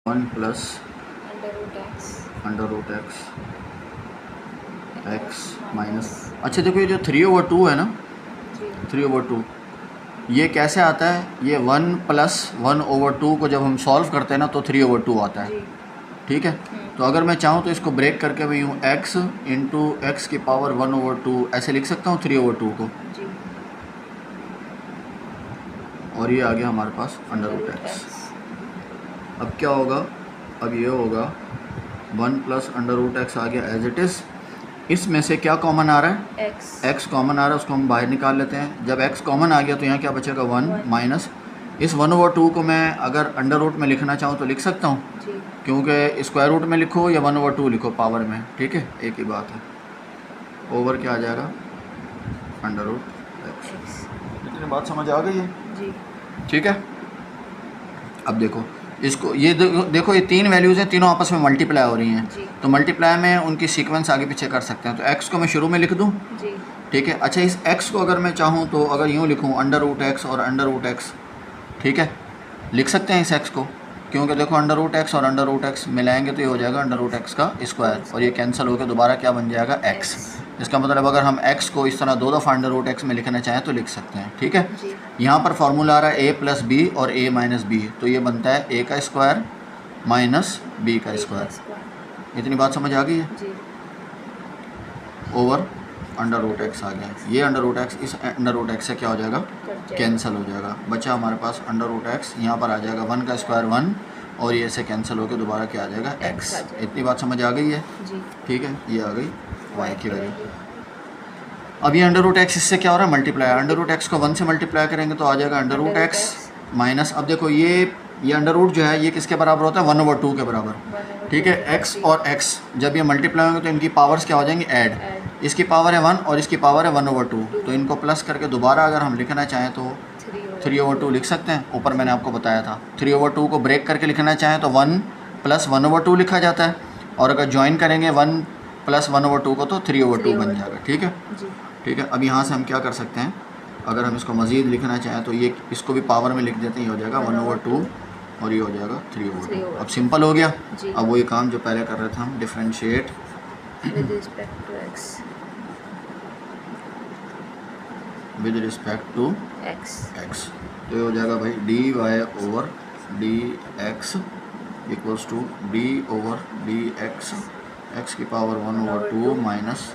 1 plus under root x minus, अच्छा देखो ये जो 3/2 है ना, जी 3/2 ये कैसे आता है? ये 1 प्लस 1/2 को जब हम सॉल्व करते हैं ना तो 3/2 आता है, जी ठीक है। तो अगर मैं चाहूँ तो इसको ब्रेक करके मैं यूँ x इंटू एक्स की पावर 1/2 ऐसे लिख सकता हूँ 3/2 को, जी और ये आ गया हमारे पास अंडर रूट एक्स। अब क्या होगा? अब ये होगा 1 प्लस अंडर रूट एक्स आ गया एज इट इज़। इसमें से क्या कॉमन आ रहा है? एक्स x कॉमन आ रहा है, उसको हम बाहर निकाल लेते हैं। जब x कॉमन आ गया तो यहाँ क्या बचेगा? 1 1 माइनस इस 1/2 को मैं अगर अंडर रूट में लिखना चाहूँ तो लिख सकता हूँ, जी क्योंकि स्क्वायर रूट में लिखो या 1/2 लिखो पावर में, ठीक है, एक ही बात है। ओवर क्या आ जाएगा? Under root x. एक्स इतनी बात समझ आ गई है? जी ठीक है। अब देखो इसको, ये देखो ये तीन वैल्यूज़ हैं, तीनों आपस में मल्टीप्लाई हो रही हैं, जी तो मल्टीप्लाई में उनकी सीक्वेंस आगे पीछे कर सकते हैं। तो x को मैं शुरू में लिख दूँ, जी ठीक है। अच्छा इस x को अगर मैं चाहूँ तो अगर यूँ लिखूँ अंडर रूट एक्स और अंडर रूट एक्स, ठीक है, लिख सकते हैं इस x को, क्योंकि देखो अंडर रूट एक्स और अंडर रूट एक्स मिलाएंगे तो ये हो जाएगा अंडर रूट एक्स का स्क्वायर, और ये कैंसिल होकर दोबारा क्या बन जाएगा? x। इसका मतलब अगर हम x को इस तरह दो दफ़ा अंडर रूट एक्स में लिखना चाहें तो लिख सकते हैं, ठीक है। जी यहाँ पर फार्मूला आ रहा है a प्लस बी और a माइनस बी, तो ये बनता है a का स्क्वायर माइनस b का स्क्वायर। इतनी बात समझ आ गई है? जी ओवर अंडर रूट एक्स आ गया। ये अंडर रूट एक्स इस अंडर रूट एक्स से क्या हो जाएगा? कैंसिल हो जाएगा। बचा हमारे पास अंडर रूट एक्स, यहाँ पर आ जाएगा 1 का स्क्वायर 1, और ये से कैंसिल होकर दोबारा क्या आ जाएगा? x। इतनी बात समझ आ गई है? जी ठीक है, ये आ गई y की वैल्यू। अब ये अंडर रूट एक्स इससे क्या हो रहा है? मल्टीप्लाई। अंडर रूट एक्स को 1 से मल्टीप्लाई करेंगे तो आ जाएगा अंडर रूट एक्स माइनस, अब देखो ये अंडर रूट जो है ये किसके बराबर होता है? 1/2 के बराबर, ठीक है। x और x जब ये मल्टीप्लाई होंगे तो इनकी पावर्स क्या हो जाएंगी? ऐड। इसकी पावर है 1 और इसकी पावर है 1/2, तो इनको प्लस करके दोबारा अगर हम लिखना चाहें तो 3/2 लिख सकते हैं। ऊपर मैंने आपको बताया था 3/2 को ब्रेक करके लिखना चाहें तो 1 प्लस 1/2 लिखा जाता है, और अगर ज्वाइन करेंगे 1 प्लस 1/2 को तो 3/2 बन जाएगा, ठीक है। ठीक है, अब यहाँ से हम क्या कर सकते हैं, अगर हम इसको मज़ीद लिखना चाहें तो ये इसको भी पावर में लिख देते हैं, ये हो जाएगा 1/2 और ये हो जाएगा 3/2। अब सिंपल हो गया। अब वही काम जो पहले कर रहे थे हम, differentiate with respect to x with respect to x तो ये हो जाएगा भाई dy over dx equals to d over dx, x की पावर 1/2 माइनस